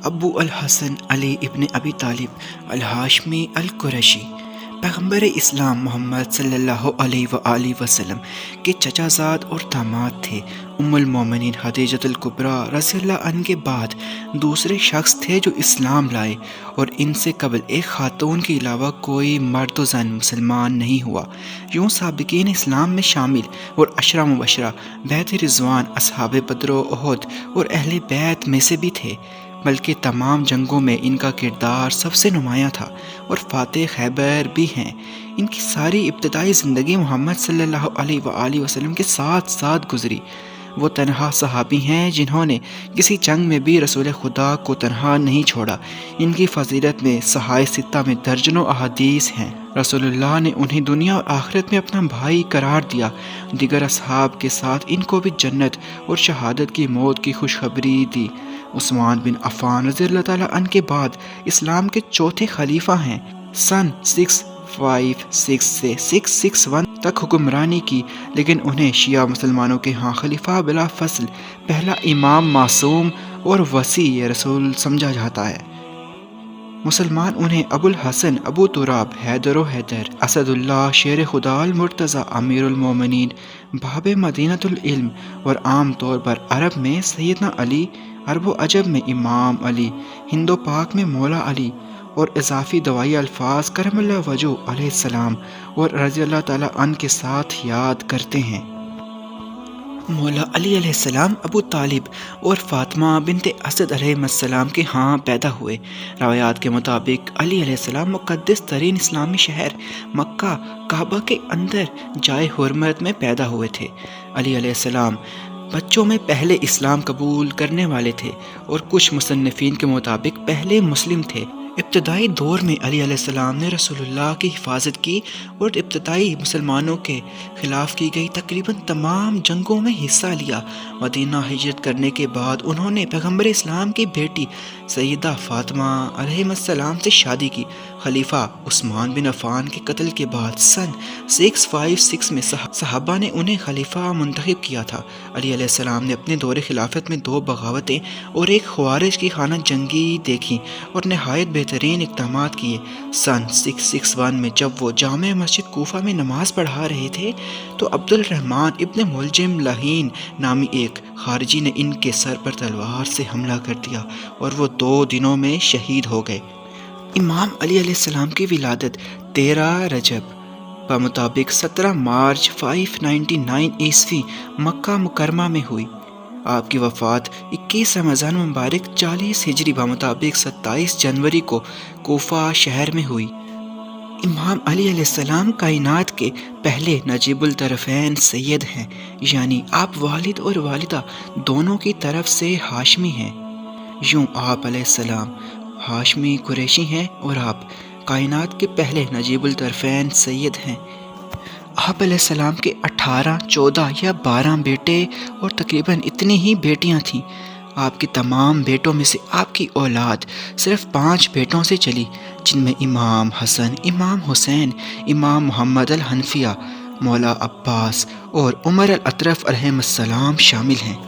ابو الحسن علی ابن ابی طالب الہاشمی القریشی پیغمبر اسلام محمد صلی اللہ علیہ وآلہ وسلم کے چچا زاد اور داماد تھے۔ ام المومنین خدیجۃ الکبریٰ رضی اللہ عنہ کے بعد دوسرے شخص تھے جو اسلام لائے، اور ان سے قبل ایک خاتون کے علاوہ کوئی مرد و زن مسلمان نہیں ہوا۔ یوں سابقین اسلام میں شامل اور عشرہ مبشرہ بیعت رضوان، اصحاب بدر و احد اور اہل بیت میں سے بھی تھے، بلکہ تمام جنگوں میں ان کا کردار سب سے نمایاں تھا، اور فاتح خیبر بھی ہیں۔ ان کی ساری ابتدائی زندگی محمد صلی اللہ علیہ وآلہ وسلم کے ساتھ ساتھ گزری۔ وہ تنہا صحابی ہیں جنہوں نے کسی جنگ میں بھی رسول خدا کو تنہا نہیں چھوڑا۔ ان کی فضیلت میں صحائف ستہ میں درجنوں احادیث ہیں۔ رسول اللہ نے انہیں دنیا اور آخرت میں اپنا بھائی قرار دیا۔ دیگر اصحاب کے ساتھ ان کو بھی جنت اور شہادت کی موت کی خوشخبری دی۔ عثمان بن عفان رضی اللہ تعالیٰ عنہ کے بعد اسلام کے چوتھے خلیفہ ہیں۔ سن 656 سے 661 تک حکمرانی کی، لیکن انہیں شیعہ مسلمانوں کے ہاں خلیفہ بلا فصل، پہلا امام معصوم اور وصی رسول سمجھا جاتا ہے۔ مسلمان انہیں ابو الحسن، ابو تراب، حیدر و حیدر، اسد اللہ، شیر خدا، المرتضیٰ، امیر المومنین، باب مدینۃ العلم، اور عام طور پر عرب میں سیدنا علی، عرب و عجم میں امام علی، ہند و پاک میں مولا علی، اور اضافی دوائی الفاظ کرم اللہ وجہ علیہ السلام اور رضی اللہ تعالیٰ عنہ کے ساتھ یاد کرتے ہیں۔ مولا علی علیہ السلام ابو طالب اور فاطمہ بنت اسد علیہ السلام کے ہاں پیدا ہوئے۔ روایات کے مطابق علی علیہ السلام مقدس ترین اسلامی شہر مکہ کعبہ کے اندر جائے حرمت میں پیدا ہوئے تھے۔ علی علیہ السلام بچوں میں پہلے اسلام قبول کرنے والے تھے، اور کچھ مصنفین کے مطابق پہلے مسلم تھے۔ ابتدائی دور میں علی علیہ السلام نے رسول اللہ کی حفاظت کی اور ابتدائی مسلمانوں کے خلاف کی گئی تقریباً تمام جنگوں میں حصہ لیا۔ مدینہ ہجرت کرنے کے بعد انہوں نے پیغمبر اسلام کی بیٹی سیدہ فاطمہ علیہ السلام سے شادی کی۔ خلیفہ عثمان بن عفان کے قتل کے بعد سن 656 میں صحابہ نے انہیں خلیفہ منتخب کیا تھا۔ علی علیہ السلام نے اپنے دور خلافت میں 2 بغاوتیں اور ایک خوارج کی خانہ جنگی دیکھی اور نہایت بہترین اقدامات کیے۔ سن 661 میں جب وہ جامع مسجد کوفہ میں نماز پڑھا رہے تھے تو عبد الرحمن ابن ملجم لہین نامی ایک خارجی نے ان کے سر پر تلوار سے حملہ کر دیا اور وہ 2 دنوں میں شہید ہو گئے۔ امام علی علیہ السلام کی ولادت 13 رجب بمطابق 17 مارچ 599 عیسوی مکہ مکرمہ میں ہوئی۔ آپ کی وفات 21 رمضان مبارک 40 ہجری بمطابق 27 جنوری کو کوفہ شہر میں ہوئی۔ امام علی علیہ السلام کائنات کے پہلے نجیب الطرفین سید ہیں، یعنی آپ والد اور والدہ دونوں کی طرف سے ہاشمی ہیں۔ یوں آپ علیہ السلام ہاشمی قریشی ہیں اور آپ کائنات کے پہلے نجیب الطرفین سید ہیں۔ آپ علیہ السلام کے 18، 14 یا 12 بیٹے اور تقریباً اتنی ہی بیٹیاں تھیں۔ آپ کے تمام بیٹوں میں سے آپ کی اولاد صرف 5 بیٹوں سے چلی، جن میں امام حسن، امام حسین، امام محمد الحنفیہ، مولا عباس اور عمر الاطرف علیہ السلام شامل ہیں۔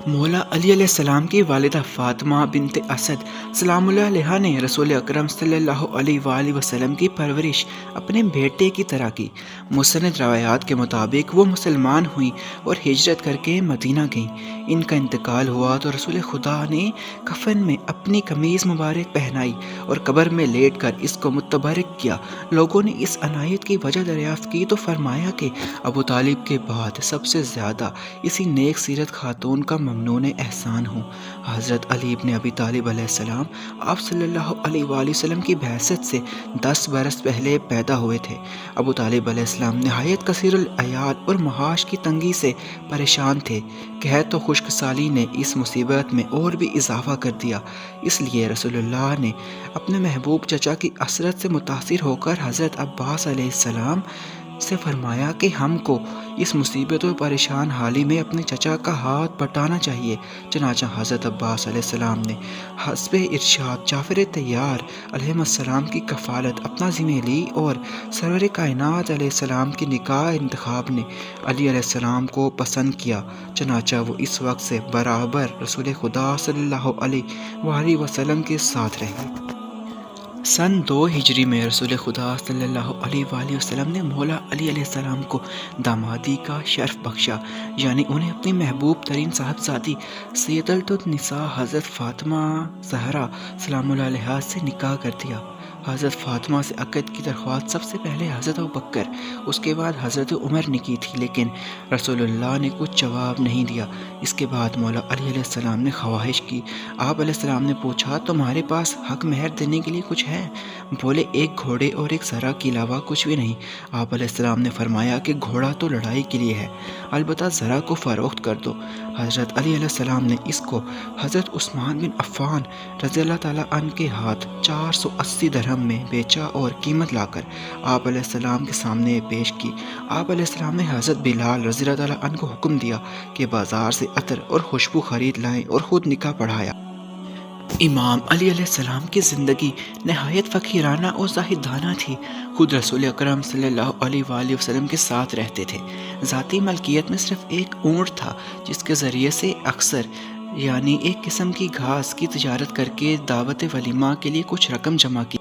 مولا علی علیہ السلام کی والدہ فاطمہ بنت اسد سلام اللہ علیہا نے رسول اکرم صلی اللہ علیہ وآلہ وسلم کی پرورش اپنے بیٹے کی طرح کی۔ مستند روایات کے مطابق وہ مسلمان ہوئیں اور ہجرت کر کے مدینہ گئیں۔ ان کا انتقال ہوا تو رسول خدا نے کفن میں اپنی قمیض مبارک پہنائی اور قبر میں لیٹ کر اس کو متبرک کیا۔ لوگوں نے اس عنایت کی وجہ دریافت کی تو فرمایا کہ ابو طالب کے بعد سب سے زیادہ اسی نیک سیرت خاتون کا ممنون احسان ہوں۔ حضرت علی ابن ابی طالب علیہ السلام آپ صلی اللہ علیہ وآلہ وسلم کی بعثت سے 10 برس پہلے پیدا ہوئے تھے۔ ابو طالب علیہ السلام نہایت کثیر العیال اور معاش کی تنگی سے پریشان تھے۔ قحط و خشک سالی نے اس مصیبت میں اور بھی اضافہ کر دیا، اس لیے رسول اللہ نے اپنے محبوب چچا کی عثرت سے متاثر ہو کر حضرت عباس علیہ السلام سے فرمایا کہ ہم کو اس مصیبت و پریشان حالی میں اپنے چچا کا ہاتھ بٹانا چاہیے۔ چنانچہ حضرت عباس علیہ السلام نے حسب ارشاد جعفر طیار علیہ السلام کی کفالت اپنا ذمہ لی، اور سرور کائنات علیہ السلام کی نکاح انتخاب نے علی علیہ السلام کو پسند کیا۔ چنانچہ وہ اس وقت سے برابر رسول خدا صلی اللہ علیہ وآلہ وسلم کے ساتھ رہے۔ سن 2 ہجری میں رسول خدا صلی اللہ علیہ وآلہ وسلم نے مولا علی علیہ السلام کو دامادی کا شرف بخشا، یعنی انہیں اپنی محبوب ترین صاحبزادی سیدۃ النساء حضرت فاطمہ زہرا سلام اللہ علیہا سے نکاح کر دیا۔ حضرت فاطمہ سے عقد کی درخواست سب سے پہلے حضرت ابوبکر، اس کے بعد حضرت عمر نے کی تھی، لیکن رسول اللہ نے کچھ جواب نہیں دیا۔ اس کے بعد مولا علی علیہ السلام نے خواہش کی۔ آپ علیہ السلام نے پوچھا، تمہارے پاس حق مہر دینے کے لیے کچھ ہے؟ بولے، ایک گھوڑے اور ایک زرہ کے علاوہ کچھ بھی نہیں۔ آپ علیہ السلام نے فرمایا کہ گھوڑا تو لڑائی کے لیے ہے، البتہ زرہ کو فروخت کر دو۔ حضرت علی علیہ السلام نے اس کو حضرت عثمان بن عفان رضی اللہ تعالیٰ عنہ کے ہاتھ 480 درہم میں بیچا اور قیمت لا کر آپ علیہ السلام کے سامنے پیش کی۔ آپ علیہ السلام نے حضرت بلال رضی اللہ تعالیٰ عنہ کو حکم دیا کہ بازار سے عطر اور خوشبو خرید لائیں اور خود نکاح پڑھایا۔ امام علی علیہ السلام کی زندگی نہایت فقیرانہ اور زاہدانہ تھی۔ خود رسول اکرم صلی اللہ علیہ وآلہ وسلم کے ساتھ رہتے تھے۔ ذاتی ملکیت میں صرف ایک اونٹ تھا، جس کے ذریعے سے اکثر یعنی ایک قسم کی گھاس کی تجارت کر کے دعوت ولیمہ کے لیے کچھ رقم جمع کی۔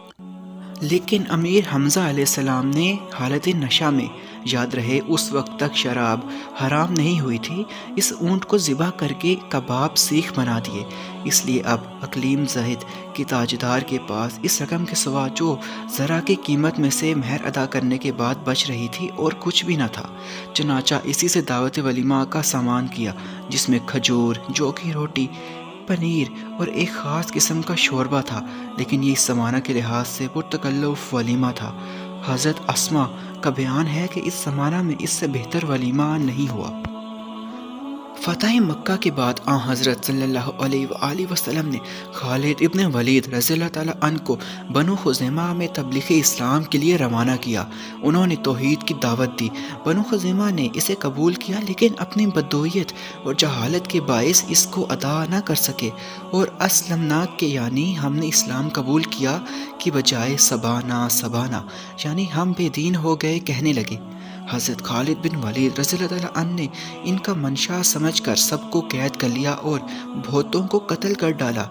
لیکن امیر حمزہ علیہ السلام نے حالت نشہ میں، یاد رہے اس وقت تک شراب حرام نہیں ہوئی تھی، اس اونٹ کو ذبح کر کے کباب سیخ بنا دیے۔ اس لیے اب اقلیم زاہد کی تاجدار کے پاس اس رقم کے سوا جو ذرا کی قیمت میں سے مہر ادا کرنے کے بعد بچ رہی تھی اور کچھ بھی نہ تھا۔ چنانچہ اسی سے دعوت ولیمہ کا سامان کیا، جس میں کھجور، جو کی روٹی، پنیر اور ایک خاص قسم کا شوربہ تھا، لیکن یہ اس زمانہ کے لحاظ سے پرتکلف ولیمہ تھا۔ حضرت اسما کا بیان ہے کہ اس زمانہ میں اس سے بہتر ولیمہ نہیں ہوا۔ فتح مکہ کے بعد آن حضرت صلی اللہ علیہ وآلہ وسلم نے خالد ابن ولید رضی اللہ تعالیٰ عنہ کو بنو خزیمہ میں تبلیغ اسلام کے لیے روانہ کیا۔ انہوں نے توحید کی دعوت دی۔ بنو خزیمہ نے اسے قبول کیا، لیکن اپنی بدویت اور جہالت کے باعث اس کو ادا نہ کر سکے، اور اسلمنا کے یعنی ہم نے اسلام قبول کیا کی بجائے سبانا سبانا یعنی ہم بے دین ہو گئے کہنے لگے۔ حضرت خالد بن ولید رضی اللہ تعالیٰ عنہ نے ان کا منشا سمجھ کر سب کو قید کر لیا اور بہتوں کو قتل کر ڈالا۔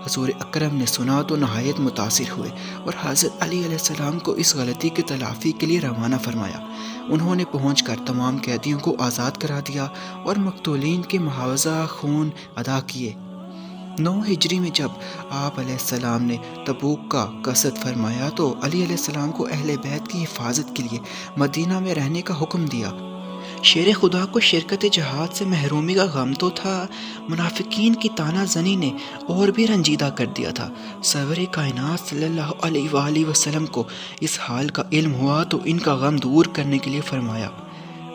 حضور اکرم نے سنا تو نہایت متاثر ہوئے اور حضرت علی علیہ السلام کو اس غلطی کی تلافی کے لیے روانہ فرمایا۔ انہوں نے پہنچ کر تمام قیدیوں کو آزاد کرا دیا اور مقتولین کے معاوضہ خون ادا کیے۔ 9 ہجری میں جب آپ علیہ السلام نے تبوک کا قصد فرمایا تو علی علیہ السلام کو اہل بیت کی حفاظت کے لیے مدینہ میں رہنے کا حکم دیا۔ شیر خدا کو شرکت جہاد سے محرومی کا غم تو تھا، منافقین کی تانا زنی نے اور بھی رنجیدہ کر دیا تھا۔ سرور کائنات صلی اللہ علیہ وآلہ وسلم کو اس حال کا علم ہوا تو ان کا غم دور کرنے کے لیے فرمایا،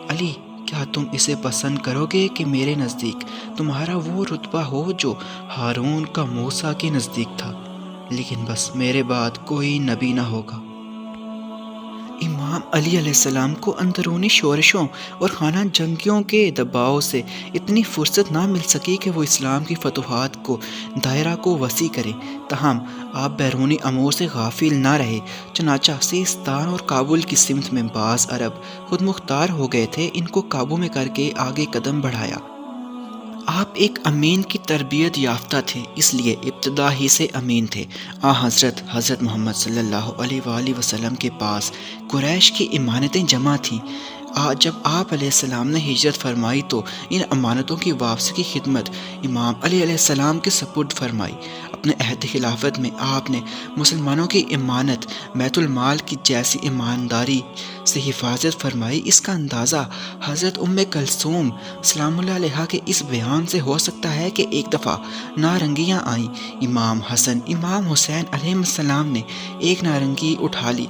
علی، کیا تم اسے پسند کرو گے کہ میرے نزدیک تمہارا وہ رتبہ ہو جو ہارون کا موسیٰ کے نزدیک تھا، لیکن بس میرے بعد کوئی نبی نہ ہوگا۔ امام علی علیہ السلام کو اندرونی شورشوں اور خانہ جنگیوں کے دباؤ سے اتنی فرصت نہ مل سکی کہ وہ اسلام کی فتوحات کو دائرہ کو وسیع کریں، تاہم آپ بیرونی امور سے غافل نہ رہے۔ چنانچہ سیستان اور کابل کی سمت میں بعض عرب خود مختار ہو گئے تھے، ان کو قابو میں کر کے آگے قدم بڑھایا۔ آپ ایک امین کی تربیت یافتہ تھے، اس لیے ابتدا ہی سے امین تھے۔ حضرت محمد صلی اللہ علیہ وآلہ وسلم کے پاس قریش کی امانتیں جمع تھیں۔ جب آپ علیہ السلام نے ہجرت فرمائی تو ان امانتوں کی واپسی کی خدمت امام علی علیہ السلام کے سپرد فرمائی۔ اپنے عہد خلافت میں آپ نے مسلمانوں کی امانت بیت المال کی جیسی ایمانداری سے حفاظت فرمائی۔ اس کا اندازہ حضرت ام کلثوم سلام اللہ علیہا کے اس بیان سے ہو سکتا ہے کہ ایک دفعہ نارنگیاں آئیں، امام حسن امام حسین علیہ السلام نے ایک نارنگی اٹھا لی،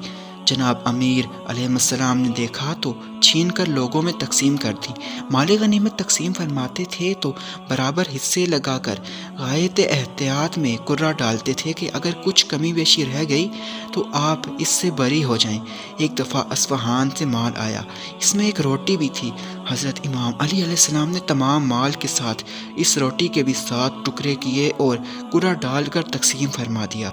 جناب امیر علیہ السلام نے دیکھا تو چھین کر لوگوں میں تقسیم کر دی۔ مال غنیمت تقسیم فرماتے تھے تو برابر حصے لگا کر غایت احتیاط میں کرہ ڈالتے تھے کہ اگر کچھ کمی بیشی رہ گئی تو آپ اس سے بری ہو جائیں۔ ایک دفعہ اصفہان سے مال آیا، اس میں ایک روٹی بھی تھی۔ حضرت امام علی علیہ السلام نے تمام مال کے ساتھ اس روٹی کے بھی 7 ٹکڑے کیے اور کرہ ڈال کر تقسیم فرما دیا۔